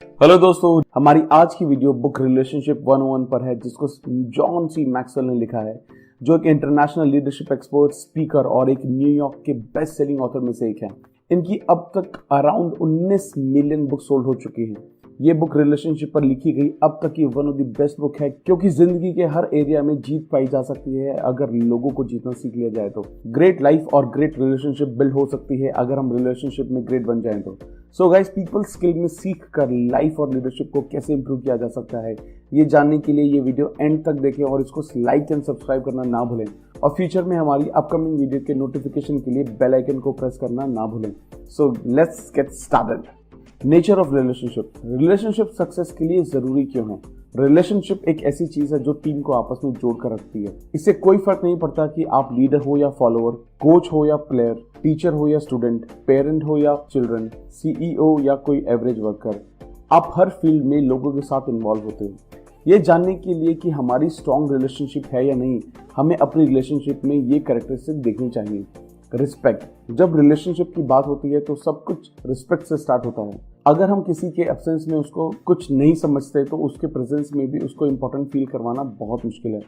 Hello दोस्तों, हमारी आज की वीडियो बुक रिलेशनशिप 101 पर है, जिसको जॉन सी मैक्सवेल ने लिखा है, जो एक इंटरनेशनल लीडरशिप एक्सपर्ट, स्पीकर और एक न्यूयॉर्क के बेस्ट सेलिंग ऑथर में से एक है। इनकी अब तक अराउंड 19 मिलियन बुक सोल्ड हो चुकी हैं। ये बुक रिलेशनशिप पर लिखी गई अब तक की one of the best book है, क्योंकि जिंदगी के हर एरिया में जीत पाई जा सकती है अगर लोगों को जीतना सीख लिया जाए तो। ग्रेट लाइफ और ग्रेट रिलेशनशिप बिल्ड हो सकती है अगर हम रिलेशनशिप में ग्रेट बन जाएं तो। सो गाइस, पीपल स्किल में सीख कर लाइफ और लीडरशिप को कैसे इंप्रूव किया जा सकता है, ये जानने के लिए ये वीडियो एंड तक देखें और इसको लाइक एंड सब्सक्राइब करना ना भूलें। और फ्यूचर में हमारी अपकमिंग वीडियो के नोटिफिकेशन के लिए बेल आइकन को प्रेस करना ना भूलें। So let's get started. Nature of relationship success के लिए जरूरी क्यों है? रिलेशनशिप एक ऐसी चीज है जो टीम को आपस में जोड़ कर रखती है। इससे कोई फर्क नहीं पड़ता कि आप लीडर हो या फॉलोअर, कोच हो या प्लेयर, टीचर हो या स्टूडेंट, पेरेंट हो या चिल्ड्रन, सीईओ या कोई एवरेज वर्कर। आप हर फील्ड में लोगों के साथ इन्वॉल्व होते हो। ये जानने के लिए कि हमारी स्ट्रॉन्ग रिलेशनशिप है या नहीं, हमें अपनी रिलेशनशिप में ये कैरेक्टरिस्टिक देखनी चाहिए। रिस्पेक्ट। जब रिलेशनशिप की बात होती है तो सब कुछ रिस्पेक्ट से स्टार्ट होता है। अगर हम किसी के एब्सेंस में उसको कुछ नहीं समझते तो उसके प्रेजेंस में भी उसको इम्पोर्टेंट फील करवाना बहुत मुश्किल है।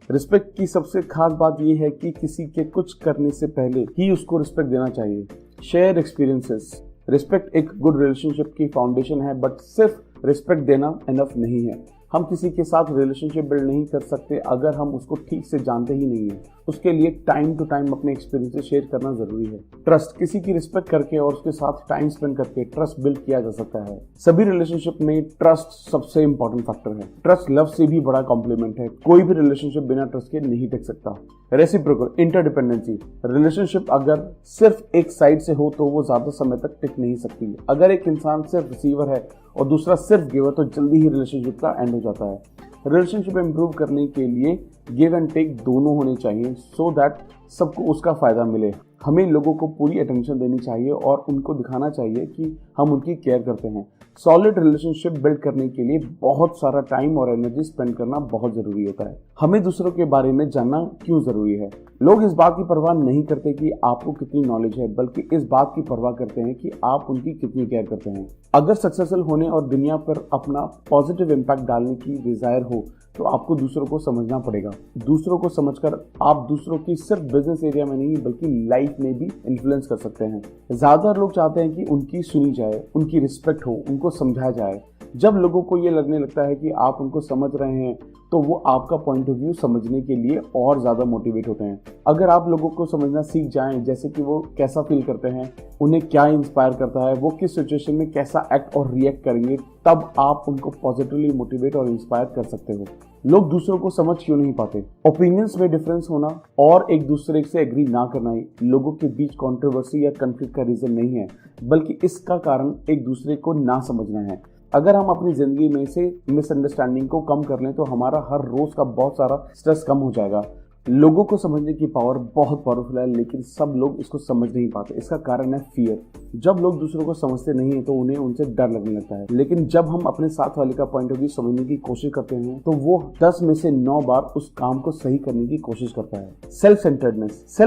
रिस्पेक्ट की सबसे खास बात यह है कि किसी के कुछ करने से पहले ही उसको रिस्पेक्ट देना चाहिए। Share experiences. रिस्पेक्ट एक गुड रिलेशनशिप की फाउंडेशन है, बट सिर्फ रिस्पेक्ट देना इनफ नहीं है। हम किसी के साथ रिलेशनशिप बिल्ड नहीं कर सकते अगर हम उसको ठीक से जानते ही नहीं है। उसके लिए टाइम टू टाइम अपने एक्सपीरियंसेस शेयर करना जरूरी है। ट्रस्ट। किसी की रिस्पेक्ट करके और उसके साथ टाइम स्पेंड करके ट्रस्ट बिल्ड किया जा सकता है। सभी रिलेशनशिप में ट्रस्ट सबसे इंपॉर्टेंट फैक्टर है। ट्रस्ट लव से भी बड़ा कॉम्प्लीमेंट है। कोई भी रिलेशनशिप बिना ट्रस्ट के नहीं टिक सकता। रेसिप्रोकल। इंटरडिपेंडेंसी। रिलेशनशिप अगर सिर्फ एक साइड से हो तो वो ज्यादा समय तक टिक नहीं सकती। अगर एक इंसान सिर्फ रिसीवर है और दूसरा सिर्फ गिवर, तो जल्दी ही रिलेशनशिप का एंड हो जाता है। रिलेशनशिप इंप्रूव करने के लिए गिव एंड टेक दोनों होने चाहिए, सो दैट सबको उसका फायदा मिले। हमें लोगों को पूरी अटेंशन देनी चाहिए और उनको दिखाना चाहिए कि हम उनकी केयर करते हैं। सॉलिड रिलेशनशिप बिल्ड करने के लिए बहुत सारा टाइम और एनर्जी स्पेंड करना बहुत जरूरी होता है। हमें दूसरों के बारे में जानना क्यों जरूरी है? लोग इस बात की परवाह नहीं करते कि आपको कितनी नॉलेज है, बल्कि इस बात की परवाह करते हैं कि आप उनकी कितनी केयर करते हैं। अगर सक्सेसफुल होने और दुनिया पर अपना पॉजिटिव इम्पैक्ट डालने की डिजायर हो तो आपको दूसरों को समझना पड़ेगा। दूसरों को समझकर आप दूसरों की सिर्फ बिजनेस एरिया में नहीं बल्कि लाइफ में भी इन्फ्लुएंस कर सकते हैं। ज्यादातर लोग चाहते हैं कि उनकी सुनी जाए, उनकी रिस्पेक्ट हो, उनको समझाया जाए। जब लोगों को ये लगने लगता है कि आप उनको समझ रहे हैं तो वो आपका पॉइंट ऑफ व्यू समझने के लिए और ज़्यादा मोटिवेट होते हैं। अगर आप लोगों को समझना सीख जाएं, जैसे कि वो कैसा फील करते हैं, उन्हें क्या इंस्पायर करता है, वो किस सिचुएशन में कैसा एक्ट और रिएक्ट करेंगे, तब आप उनको पॉजिटिवली मोटिवेट और इंस्पायर कर सकते हो। लोग दूसरों को समझ क्यों नहीं पाते? ओपिनियंस में डिफरेंस होना और एक दूसरे से एग्री ना करना ही लोगों के बीच कंट्रोवर्सी या कन्फ्लिक्ट का रीजन नहीं है, बल्कि इसका कारण एक दूसरे को ना समझना है। अगर हम अपनी जिंदगी में से मिसअंडरस्टैंडिंग को कम कर लें तो हमारा हर रोज का बहुत सारा स्ट्रेस कम हो जाएगा। लोगों को समझने की पावर बहुत पावरफुल है, लेकिन सब लोग इसको समझ नहीं पाते। इसका कारण है फियर। जब लोग दूसरों को समझते नहीं है तो उन्हें उनसे डर लगने लगता है, लेकिन जब हम अपने साथ वाले का पॉइंट ऑफ व्यू समझने की कोशिश करते हैं तो वो 10 में से 9 बार उस काम को सही करने की कोशिश करता है। सेल्फ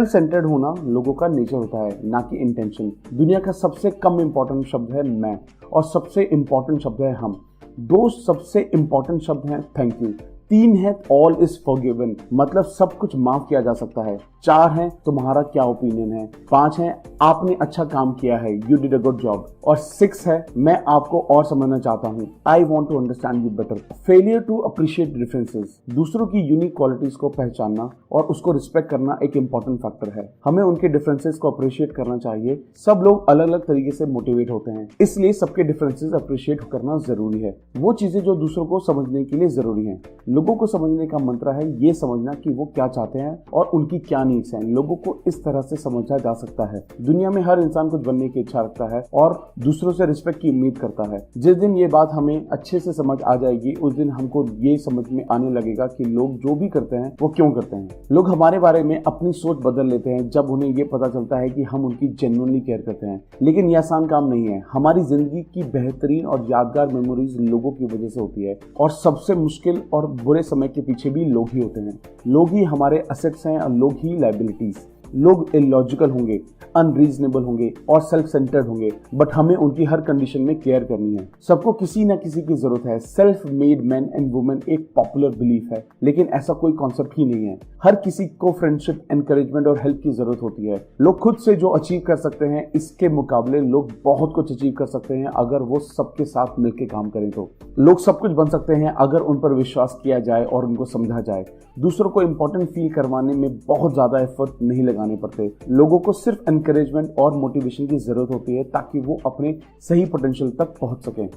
सेंटर्ड होना लोगों का नेचर होता है, ना कि इंटेंशन। दुनिया का सबसे कम इंपॉर्टेंट शब्द है मैं, और सबसे इंपॉर्टेंट शब्द है हम। 2 सबसे इंपॉर्टेंट शब्द हैं थैंक यू। 3 है ऑल इज फॉरगिवन, मतलब सब कुछ माफ किया जा सकता है। 4 है तुम्हारा क्या ओपिनियन है। 5 है आपने अच्छा काम किया है, you did a good job. और 6 है मैं आपको और समझना चाहता हूँ, I want to understand you better. Failure to appreciate differences. दूसरों की यूनिक क्वालिटीज को पहचानना और उसको रिस्पेक्ट करना एक इंपॉर्टेंट फैक्टर है। हमें उनके डिफरेंसेस को अप्रिशिएट करना चाहिए। सब लोग अलग अलग तरीके से मोटिवेट होते हैं, इसलिए सबके डिफरेंसेस अप्रिशिएट करना जरूरी है। वो चीजें जो दूसरों को समझने के लिए जरूरी है। लोगों को समझने का मंत्र है ये समझना कि वो क्या चाहते हैं और उनकी क्या नीड्स हैं। लोगों को इस तरह से समझा जा सकता है। दुनिया में हर इंसान कुछ बनने की इच्छा रखता है और दूसरों से रिस्पेक्ट की उम्मीद करता है। जिस दिन ये बात हमें अच्छे से समझ आ जाएगी, उस दिन हमको ये समझ में आने लगेगा कि लोग जो भी करते हैं वो क्यों करते हैं। लोग हमारे बारे में अपनी सोच बदल लेते हैं जब उन्हें ये पता चलता है कि हम उनकी जेन्युइनली केयर करते हैं। लेकिन ये आसान काम नहीं है। हमारी जिंदगी की बेहतरीन और यादगार मेमोरीज लोगों की वजह से होती है, और सबसे मुश्किल और बुरे समय के पीछे भी लोग ही होते हैं। लोग ही हमारे असेट्स हैं और लोग ही लायबिलिटीज। लोग इलॉजिकल होंगे, अनरीजनेबल होंगे और सेल्फ सेंटर्ड होंगे, बट हमें उनकी हर कंडीशन में केयर करनी है। सबको किसी ना किसी की जरूरत है। Self made man and women एक पॉपुलर बिलीफ है, लेकिन ऐसा कोई कॉन्सेप्ट ही नहीं है। हर किसी को फ्रेंडशिप, एनकरेजमेंट और हेल्प की जरूरत होती है। लोग खुद से जो अचीव कर सकते हैं, इसके मुकाबले लोग बहुत कुछ अचीव कर सकते हैं अगर वो सबके साथ मिलकर काम करें। तो लोग सब कुछ बन सकते हैं अगर उन पर विश्वास किया जाए और उनको समझा जाए। दूसरों को इंपॉर्टेंट फील करवाने में बहुत ज्यादा एफर्ट नहीं लगाने पड़ते। लोगों को सिर्फ एनकरेजमेंट और मोटिवेशन की जरूरत होती है ताकि वो अपने सही पोटेंशियल तक पहुंच सकें।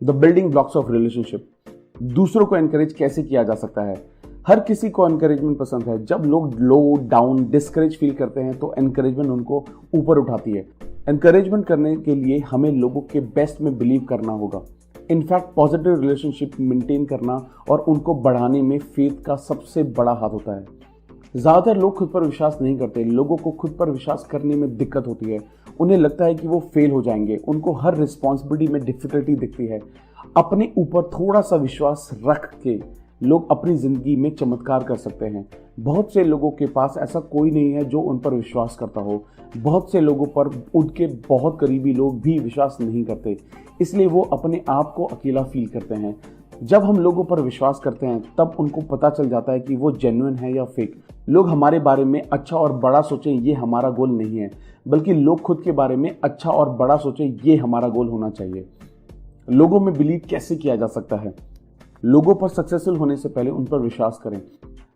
The building blocks of relationship. दूसरों को एनकरेज कैसे किया जा सकता है? हर किसी को एनकरेजमेंट पसंद है। जब लोग लो, डाउन, डिस्करेज फील करते हैं तो एनकरेजमेंट उनको ऊपर उठाती है। एनकरेजमेंट करने के लिए हमें लोगों के बेस्ट में बिलीव करना होगा। इनफैक्ट पॉजिटिव रिलेशनशिप मेंटेन करना और उनको बढ़ाने में फेथ का सबसे बड़ा हाथ होता है। ज़्यादातर लोग खुद पर विश्वास नहीं करते। लोगों को खुद पर विश्वास करने में दिक्कत होती है। उन्हें लगता है कि वो फेल हो जाएंगे। उनको हर रिस्पॉन्सिबिलिटी में डिफिकल्टी दिखती है। अपने ऊपर थोड़ा सा विश्वास रख के लोग अपनी ज़िंदगी में चमत्कार कर सकते हैं। बहुत से लोगों के पास ऐसा कोई नहीं है जो उन पर विश्वास करता हो। बहुत से लोगों पर उनके बहुत करीबी लोग भी विश्वास नहीं करते, इसलिए वो अपने आप को अकेला फील करते हैं। जब हम लोगों पर विश्वास करते हैं तब उनको पता चल जाता है कि वो जेन्युइन है या फेक। लोग हमारे बारे में अच्छा और बड़ा सोचें ये हमारा गोल नहीं है, बल्कि लोग खुद के बारे में अच्छा और बड़ा सोचें ये हमारा गोल होना चाहिए। लोगों में बिलीव कैसे किया जा सकता है? लोगों पर सक्सेसफुल होने से पहले उन पर विश्वास करें।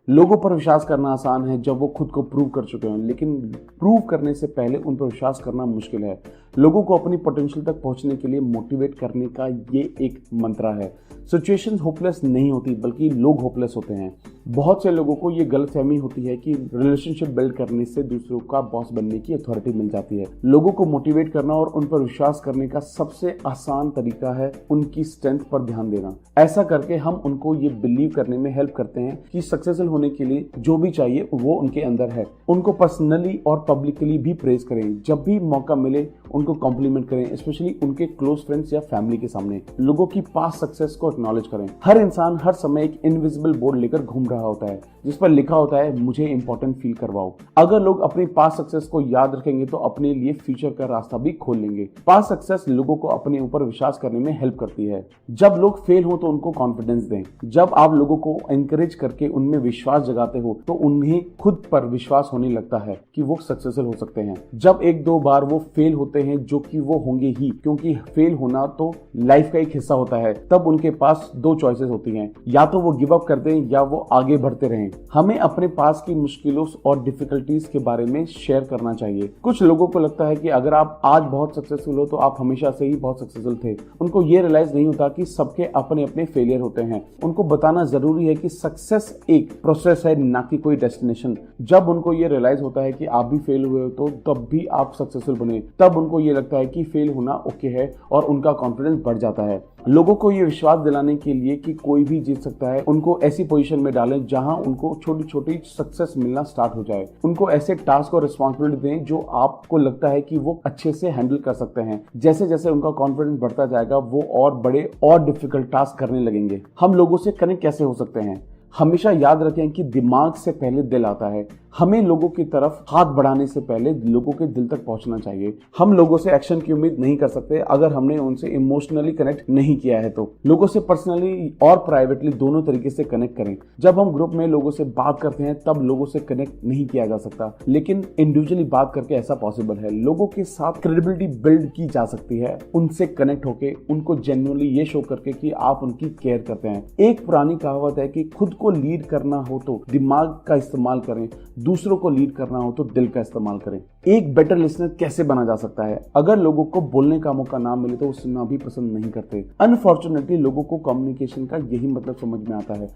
लोगों पर विश्वास करना आसान है जब वो खुद को प्रूव कर चुके हैं, लेकिन प्रूव करने से पहले उन पर विश्वास करना मुश्किल है। लोगों को अपनी पोटेंशियल तक पहुंचने के लिए मोटिवेट करने का ये एक मंत्र है। सिचुएशंस होपलेस नहीं होती, बल्कि लोग होपलेस होते हैं। बहुत से लोगों को ये गलतफहमी होती है कि रिलेशनशिप बिल्ड करने से दूसरों का बॉस बनने की अथॉरिटी मिल जाती है। लोगों को मोटिवेट करना और उन पर विश्वास करने का सबसे आसान तरीका है उनकी स्ट्रेंथ पर ध्यान देना। ऐसा करके हम उनको ये बिलीव करने में हेल्प करते हैं कि सक्सेसफुल होने के लिए जो भी चाहिए वो उनके अंदर है। उनको पर्सनली और पब्लिकली भी प्रेज करें। जब भी मौका मिले उनको कॉम्प्लीमेंट करें, स्पेशली उनके क्लोज फ्रेंड्स या फैमिली के सामने। लोगों की पास्ट सक्सेस को एक्नॉलेज करें। हर इंसान हर समय एक इनविजिबल बोर्ड लेकर घूम रहा होता है जिस पर लिखा होता है मुझे इंपॉर्टेंट फील करवाओ। अगर लोग अपनी पास्ट सक्सेस को याद रखेंगे तो अपने लिए फ्यूचर का रास्ता भी खोल लेंगे। पास्ट सक्सेस लोगों को अपने ऊपर विश्वास करने में हेल्प करती है। जब लोग फेल हो तो उनको कॉन्फिडेंस दें। जब आप लोगों को एनकरेज करके उनमें विश्वास जगाते हो तो उन्हें खुद पर विश्वास होने लगता है कि वो सक्सेसफुल हो सकते हैं। जब एक दो बार वो फेल होते हैं, जो कि वो होंगे ही, क्योंकि फेल होना तो लाइफ का एक हिस्सा होता है, तब उनके पास दो चॉइसेस होती हैं, या तो वो गिव अप कर दें या वो आगे बढ़ते रहें। हमें अपने पास की मुश्किलों और डिफिकल्टीज के बारे में शेयर करना चाहिए। कुछ लोगों को लगता है कि अगर आप आज बहुत सक्सेसफुल हो तो आप हमेशा से ही बहुत सक्सेसफुल थे। उनको ये रियलाइज नहीं होता कि सबके अपने अपने फेलियर होते हैं। उनको बताना जरूरी है कि सक्सेस एक प्रोसेस है, ना कि कोई डेस्टिनेशन। जब उनको ये रियलाइज होता है कि आप भी फेल हुए हो तो तब भी आप सक्सेसफुल बने, तब उनको ये लगता है कि फेल होना ओके है और उनका कॉन्फिडेंस बढ़ जाता है। लोगों को ये विश्वास दिलाने के लिए कि कोई भी जीत सकता है, उनको ऐसी पोजीशन में डालें जहां उनको छोटी छोटी सक्सेस मिलना स्टार्ट हो जाए। उनको ऐसे टास्क और रिस्पॉन्सिबिलिटी दें जो आपको लगता है कि वो अच्छे से हैंडल कर सकते हैं। जैसे जैसे उनका कॉन्फिडेंस बढ़ता जाएगा वो और बड़े और डिफिकल्ट टास्क करने लगेंगे। हम लोगों से कनेक्ट कैसे हो सकते हैं? हमेशा याद रखें कि दिमाग से पहले दिल आता है। हमें लोगों की तरफ हाथ बढ़ाने से पहले लोगों के दिल तक पहुंचना चाहिए। हम लोगों से एक्शन की उम्मीद नहीं कर सकते अगर हमने उनसे इमोशनली कनेक्ट नहीं किया है। तो लोगों से पर्सनली और प्राइवेटली दोनों तरीके से कनेक्ट करें। जब हम ग्रुप में लोगों से बात करते हैं तब लोगों से कनेक्ट नहीं किया जा सकता, लेकिन इंडिविजुअली बात करके ऐसा पॉसिबल है। लोगों के साथ क्रेडिबिलिटी बिल्ड की जा सकती है उनसे कनेक्ट होके, उनको जेन्युइनली ये शो करके कि आप उनकी केयर करते हैं। एक पुरानी कहावत है कि खुद को लीड करना हो तो दिमाग का इस्तेमाल करें, दूसरों को लीड करना हो तो दिल का इस्तेमाल करें। एक बेटर लिसनर कैसे बना जा सकता है? अगर लोगों को बोलने का मौका ना मिले तो वो सुनना भी पसंद नहीं करते। अनफॉर्चुनेटली लोगों को कम्युनिकेशन का यही मतलब समझ में आता है।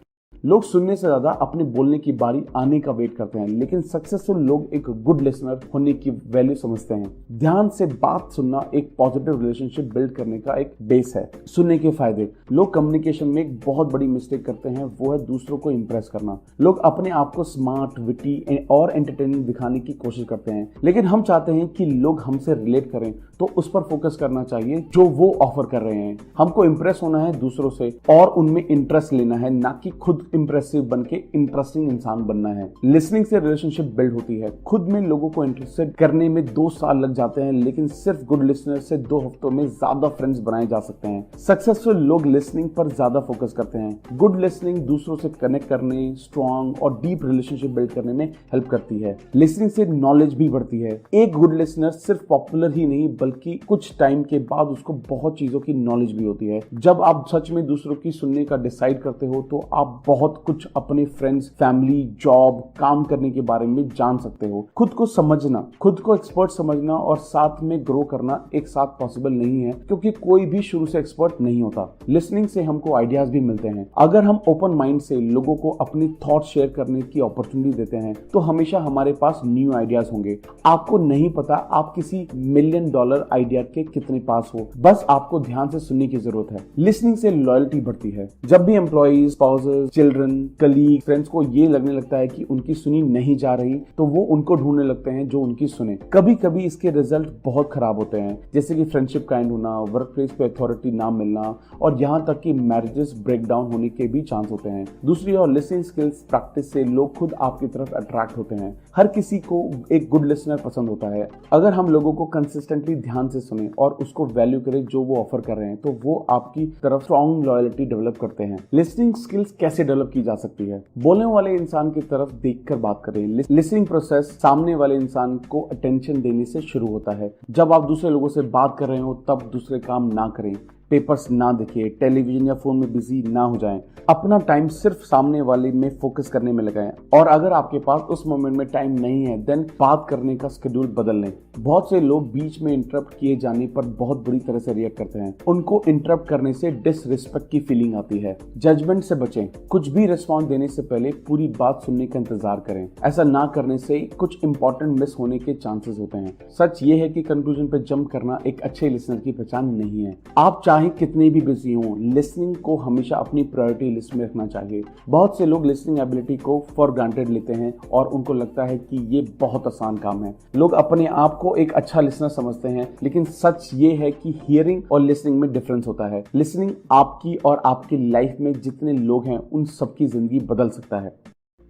लोग सुनने से ज्यादा अपने बोलने की बारी आने का वेट करते हैं, लेकिन सक्सेसफुल लोग एक गुड लिसनर होने की वैल्यू समझते हैं। ध्यान से बात सुनना एक पॉजिटिव रिलेशनशिप बिल्ड करने का एक बेस है। सुनने के फायदे। लोग कम्युनिकेशन में एक बहुत बड़ी मिस्टेक करते हैं, वो है दूसरों को इंप्रेस करना। लोग अपने आप को स्मार्ट, विटी और एंटरटेनिंग दिखाने की कोशिश करते हैं, लेकिन हम चाहते हैं कि लोग हमसे रिलेट करें तो उस पर फोकस करना चाहिए जो वो ऑफर कर रहे हैं। हमको इंप्रेस होना है दूसरों से और उनमें इंटरेस्ट लेना है, ना कि खुद इम्प्रेसिव बन के इंटरेस्टिंग इंसान बनना है। लिसनिंग से रिलेशनशिप बिल्ड होती है। खुद में लोगों को इंटरेस्टेड करने में 2 साल लग जाते हैं, लेकिन सिर्फ गुड लिसनर से 2 हफ्तों में ज्यादा फ्रेंड्स बनाए जा सकते हैं। सक्सेसफुल लोग लिसनिंग पर ज्यादा फोकस करते हैं। गुड लिसनिंग दूसरों से कनेक्ट करने, स्ट्रॉन्ग और डीप रिलेशनशिप बिल्ड करने में हेल्प करती है। लिसनिंग से नॉलेज भी बढ़ती है। एक गुड लिसनर सिर्फ पॉपुलर ही नहीं बल्कि कुछ टाइम के बाद उसको बहुत चीजों की नॉलेज भी होती है। जब आप सच में दूसरों की सुनने का डिसाइड करते हो तो आप बहुत कुछ अपने फ्रेंड्स, फैमिली, जॉब, काम करने के बारे में जान सकते हो। खुद को समझना, खुद को एक्सपर्ट समझना और साथ में ग्रो करना एक साथ पॉसिबल नहीं है, क्योंकि कोई भी शुरू से एक्सपर्ट नहीं होता। लिसनिंग से हमको आइडियाज भी मिलते हैं। अगर हम ओपन माइंड से लोगों को अपनी थॉट शेयर करने की अपॉर्चुनिटी देते हैं तो हमेशा हमारे पास न्यू आइडियाज होंगे। आपको नहीं पता आप किसी $1 मिलियन आइडिया के कितने पास हो, बस आपको ध्यान से सुनने की जरूरत है। लिसनिंग से लॉयल्टी बढ़ती है। जब भी employees, spouses, children, colleague, friends को ये लगने लगता है कि उनकी सुनी नहीं जा रही तो वो उनको ढूंढने लगते हैं जो उनकी सुने। कभी कभी इसके रिजल्ट बहुत खराब होते हैं, जैसे कि फ्रेंडशिप का एंड होना, वर्क प्लेस पे अथॉरिटी ना मिलना और यहाँ तक कि मैरिजेस ब्रेक डाउन होने के भी चांस होते हैं। दूसरी ओर लिसनिंग स्किल्स प्रैक्टिस से लोग खुद आपकी तरफ अट्रैक्ट होते हैं। हर किसी को एक गुड लिसनर पसंद होता है। अगर हम लोगों को कंसिस्टेंटली ध्यान से सुने और उसको वैल्यू करें जो वो ऑफर कर रहे हैं तो वो आपकी तरफ स्ट्रॉन्ग लॉयल्टी डेवलप करते हैं। लिसनिंग स्किल्स कैसे डेवलप की जा सकती है? बोलने वाले इंसान की तरफ देखकर बात करें। लिसनिंग प्रोसेस सामने वाले इंसान को अटेंशन देने से शुरू होता है। जब आप दूसरे लोगों से बात कर रहे हो तब दूसरे काम ना करें, पेपर्स ना देखिए, टेलीविजन या फोन में बिजी ना हो जाएं। अपना टाइम सिर्फ सामने वाले में फोकस करने में लगाएं और अगर आपके पास उस मोमेंट में टाइम नहीं है देन बात करने का शेड्यूल बदल लें। बहुत से लोग बीच में इंटरप्ट किए जाने पर बहुत बुरी तरह से रिएक्ट करते हैं। उनको इंटरप्ट करने से डिसरिस्पेक्ट की फीलिंग आती है। जजमेंट से बचें। कुछ भी रिस्पॉन्स देने से पहले पूरी बात सुनने का इंतजार करें। ऐसा ना करने से कुछ इंपॉर्टेंट मिस होने के चांसेस होते हैं। सच ये है कि कंक्लूजन पे जंप करना एक अच्छे लिसनर की पहचान नहीं है। आप चाहे कितने भी बिजी हों, लिसनिंग को हमेशा अपनी प्रायोरिटी लिस्ट में रखना चाहिए। बहुत से लोग लिसनिंग एबिलिटी को फॉर ग्रांटेड लेते हैं और उनको लगता है कि ये बहुत आसान काम है। लोग अपने आप को एक अच्छा लिसनर समझते हैं, लेकिन सच ये है कि हियरिंग और लिसनिंग में डिफरेंस होता है। लिसनिंग आपकी और आपकी लाइफ में जितने लोग हैं उन सबकी जिंदगी बदल सकता है।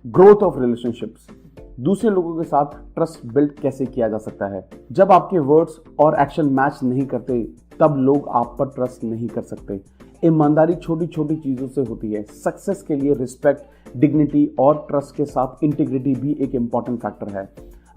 Growth of relationships. दूसरे लोगों के साथ ट्रस्ट बिल्ड कैसे किया जा सकता है? जब आपके वर्ड्स और एक्शन मैच नहीं करते तब लोग आप पर ट्रस्ट नहीं कर सकते। ईमानदारी छोटी छोटी चीजों से होती है। सक्सेस के लिए रिस्पेक्ट, डिग्निटी और ट्रस्ट के साथ इंटीग्रिटी भी एक इंपॉर्टेंट फैक्टर है।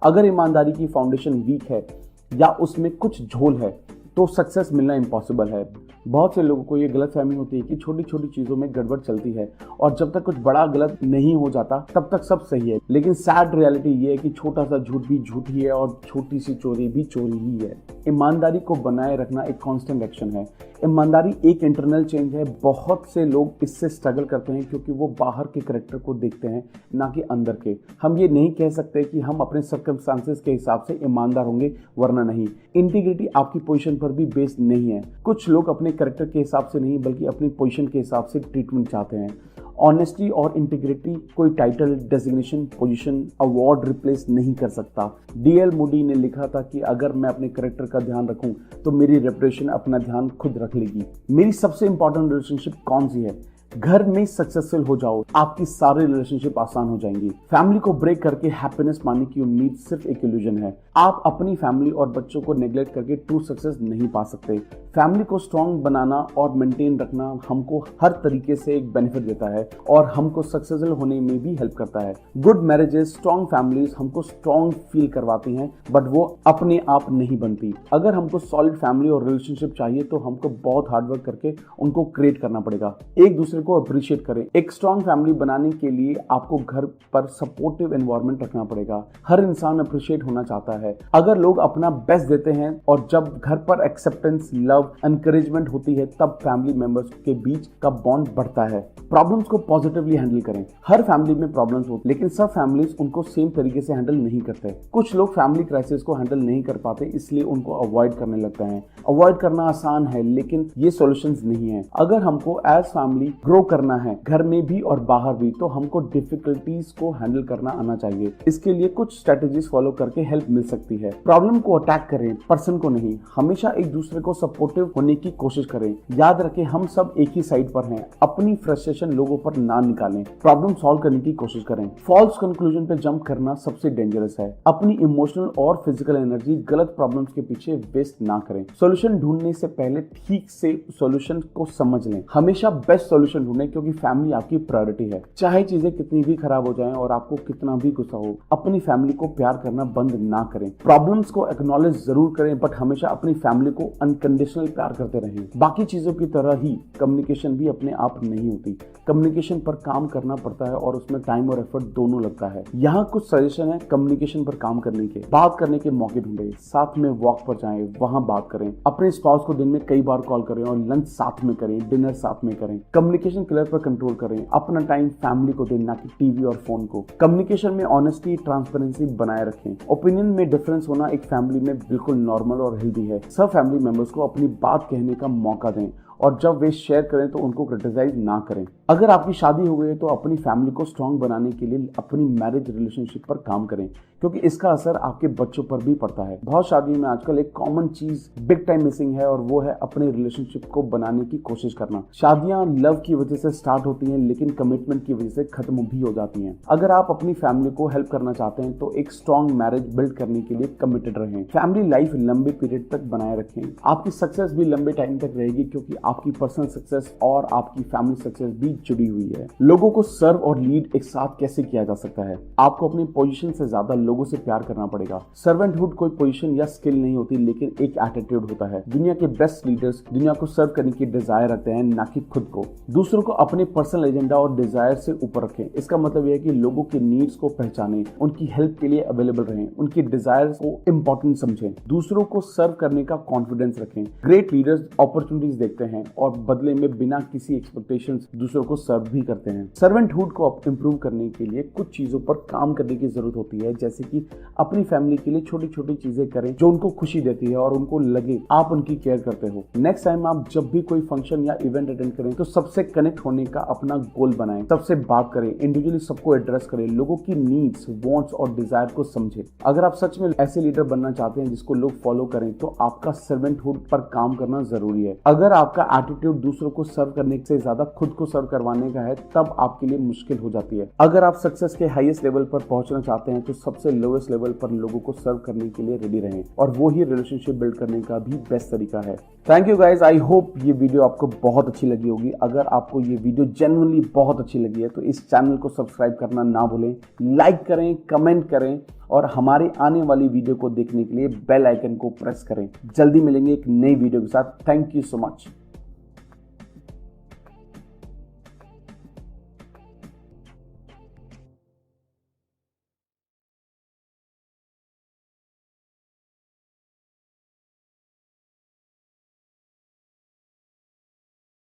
अगर ईमानदारी की फाउंडेशन वीक है या उसमें कुछ झोल है तो सक्सेस मिलना इम्पॉसिबल है। बहुत से लोगों को ये गलतफहमी होती है कि छोटी छोटी चीज़ों में गड़बड़ चलती है और जब तक कुछ बड़ा गलत नहीं हो जाता तब तक सब सही है। लेकिन सैड रियलिटी ये है कि छोटा सा झूठ भी झूठ ही है और छोटी सी चोरी भी चोरी ही है। ईमानदारी को बनाए रखना एक कांस्टेंट एक्शन है। ईमानदारी एक इंटरनल चेंज है। बहुत से लोग इससे स्ट्रगल करते हैं क्योंकि वो बाहर के कैरेक्टर को देखते हैं, ना कि अंदर के। हम ये नहीं कह सकते कि हम अपने सर्कमस्टांसेस के हिसाब से ईमानदार होंगे, वरना नहीं। इंटीग्रिटी आपकी पोजीशन पर भी बेस्ड नहीं है। कुछ लोग अपने कैरेक्टर के हिसाब से नहीं बल्कि अपनी पोजीशन के हिसाब से ट्रीटमेंट चाहते हैं। ऑनेस्टी और इंटीग्रिटी कोई title, designation, position, award replace नहीं कर सकता। डीएल मूडी ने लिखा था कि अगर मैं अपने कैरेक्टर का ध्यान रखूं तो मेरी रेपुटेशन अपना ध्यान खुद रख लेगी। मेरी सबसे इंपॉर्टेंट रिलेशनशिप कौन सी है? घर में सक्सेसफुल हो जाओ, आपकी सारी रिलेशनशिप आसान हो जाएंगी। फैमिली को ब्रेक करके हैप्पीनेस पाने की उम्मीद सिर्फ एक इल्यूजन है। आप अपनी फैमिली और बच्चों को नेग्लेक्ट करके ट्रू सक्सेस नहीं पा सकते। फैमिली को स्ट्रॉन्ग बनाना और मेंटेन रखना हमको हर तरीके से एक बेनिफिट देता है और हमको सक्सेसफुल होने में भी हेल्प करता है। गुड मैरिजेस, स्ट्रॉन्ग फैमिलीज हमको स्ट्रॉन्ग फील करवाती हैं, बट वो अपने आप नहीं बनती। अगर हमको सॉलिड फैमिली और रिलेशनशिप चाहिए तो हमको बहुत हार्डवर्क करके उनको क्रिएट करना पड़ेगा। एक दूसरे को अप्रिशिएट करें। एक स्ट्रॉन्ग फैमिली बनाने के लिए आपको घर पर सपोर्टिव एनवायरनमेंट रखना पड़ेगा। हर इंसान अप्रिशिएट होना चाहता है। अगर लोग अपना बेस्ट देते हैं और जब घर पर एक्सेप्टेंस, लव, एनकरेजमेंट होती है तब फैमिली मेंबर्स के बीच का बॉन्ड बढ़ता है। प्रॉब्लम्स को पॉजिटिवली हैंडल करें। हर फैमिली में प्रॉब्लम्स होती है, लेकिन सब फैमिलीज उनको सेम तरीके से हैंडल नहीं करते। कुछ लोग फैमिली क्राइसिस को हैंडल नहीं कर पाते, इसलिए उनको अवॉइड करने लगते हैं। अवॉइड करना आसान है, लेकिन ये सॉल्यूशंस नहीं है। अगर हमको एज फैमिली ग्रो करना है, घर में भी और बाहर भी, तो हमको डिफिकल्टीज को हैंडल करना आना चाहिए। इसके लिए कुछ स्ट्रेटेजीज फॉलो करके हेल्प मिल सकती सकती है। प्रॉब्लम को अटैक करें, पर्सन को नहीं। हमेशा एक दूसरे को सपोर्टिव होने की कोशिश करें। याद रखें, हम सब एक ही साइड पर हैं। अपनी फ्रस्ट्रेशन लोगों पर ना निकालें। प्रॉब्लम सॉल्व करने की कोशिश करें। फॉल्स कंक्लूजन पे जंप करना सबसे डेंजरस है। अपनी इमोशनल और फिजिकल एनर्जी गलत प्रॉब्लम्स के पीछे वेस्ट ना करें। सॉल्यूशन ढूंढने से पहले ठीक से सॉल्यूशन को समझ लें। हमेशा बेस्ट सॉल्यूशन ढूंढें, क्योंकि फैमिली आपकी प्रायोरिटी है। चाहे चीजें कितनी भी खराब हो जाएं और आपको कितना भी गुस्सा हो, अपनी फैमिली को प्यार करना बंद ना करें। प्रॉब्लम्स को एक्नॉलेज जरूर करें, बट हमेशा अपनी फैमिली को अनकंडीशनल प्यार करते रहें। बाकी चीजों की तरह ही कम्युनिकेशन भी अपने आप नहीं होती। कम्युनिकेशन पर काम करना पड़ता है और उसमें टाइम और एफर्ट दोनों लगता है। यहाँ कुछ सजेशन है कम्युनिकेशन पर काम करने के। बात करने के मौके ढूंढें, साथ में वॉक पर जाएं, वहां बात करें। अपने स्पाउस को दिन में कई बार कॉल करें और लंच साथ में करें, डिनर साथ में करें। कम्युनिकेशन क्लियर पर कंट्रोल करें। अपना टाइम फैमिली को दें, ना कि टीवी और फोन को। कम्युनिकेशन में ऑनेस्टी, ट्रांसपेरेंसी बनाए रखें। ओपिनियन में डिफरेंस होना एक फैमिली में बिल्कुल नॉर्मल और हेल्दी है। सब फैमिली मेंबर्स को अपनी बात कहने का मौका दें और जब वे शेयर करें तो उनको क्रिटिसाइज ना करें। अगर आपकी शादी हो गई है तो अपनी फैमिली को स्ट्रांग बनाने के लिए अपनी मैरिज रिलेशनशिप पर काम करें, क्योंकि इसका असर आपके बच्चों पर भी पड़ता है। बहुत शादियों में आजकल एक कॉमन चीज बिग टाइम मिसिंग है और वो है अपने रिलेशनशिप को बनाने की कोशिश करना। शादियां लव की वजह से स्टार्ट होती हैं, लेकिन कमिटमेंट की वजह से खत्म भी हो जाती हैं। अगर आप अपनी फैमिली को हेल्प करना चाहते हैं तो एक स्ट्रांग मैरिज बिल्ड करने के लिए कमिटेड रहें। फैमिली लाइफ लंबे पीरियड तक बनाए रखें। आपकी सक्सेस भी लंबे टाइम तक रहेगी, क्योंकि आपकी पर्सनल सक्सेस और आपकी फैमिली सक्सेस भी जुड़ी हुई है। लोगों को सर्व और लीड एक साथ कैसे किया जा सकता है? आपको अपनी पोजीशन से ज्यादा लोगों से प्यार करना पड़ेगा। सर्वेंटहुड कोई पोजीशन या स्किल नहीं होती, लेकिन एक एटीट्यूड होता है। दुनिया के बेस्ट लीडर्स दुनिया को सर्व करने की डिजायर रखते हैं, ना कि खुद को। दूसरों को अपने पर्सनल एजेंडा और डिजायर से ऊपर रखें। इसका मतलब यह है कि लोगों के नीड्स को पहचानें, उनकी हेल्प के लिए अवेलेबल रहें, उनकी डिजायर को इंपॉर्टेंट समझें। दूसरों को सर्व करने का कॉन्फिडेंस रखें। ग्रेट लीडर्स अपॉर्चुनिटीज देखते हैं और बदले में बिना किसी एक्सपेक्टेशंस दूसरों को सर्व भी करते हैं। सर्वेंटहुड को इंप्रूव करने के लिए कुछ चीजों पर काम करने की जरूरत होती है, जैसे कि अपनी फैमिली के लिए छोटी छोटी चीजें करें जो उनको खुशी देती है और उनको लगे आप उनकी केयर करते हो। नेक्स्ट टाइम आप जब भी कोई फंक्शन या इवेंट अटेंड करें तो सबसे कनेक्ट होने का अपना गोल बनाएं, सबसे बात करें, इंडिविजुअली सबको एड्रेस करें, लोगों की नीड्स, वांट्स और डिजायर को समझें। अगर आप सच में ऐसे लीडर बनना चाहते हैं जिसको लोग फॉलो करें, तो आपका सर्वेंटहुड पर काम करना जरूरी है। अगर आपका एटीट्यूड दूसरों को सर्व करने से ज्यादा खुद को सर्व करवाने का है, तब आपके लिए मुश्किल हो जाती है। अगर आप सक्सेस के हाईएस्ट लेवल पर पहुंचना चाहते हैं तो सबसे लोएस्ट लेवल पर लोगों को सर्व करने के लिए रेडी रहें, और वो ही रिलेशनशिप बिल्ड करने का भी बेस्ट तरीका है। Thank you guys, I hope ये वीडियो आपको बहुत अच्छी लगी होगी। अगर आपको ये वीडियो जेन्युइनली बहुत अच्छी लगी है तो इस चैनल को सब्सक्राइब करना ना भूलें, लाइक करें, कमेंट करें और हमारे आने वाली वीडियो को देखने के लिए बेल आइकन को प्रेस करें। जल्दी मिलेंगे एक नई वीडियो के साथ। Thank you so much.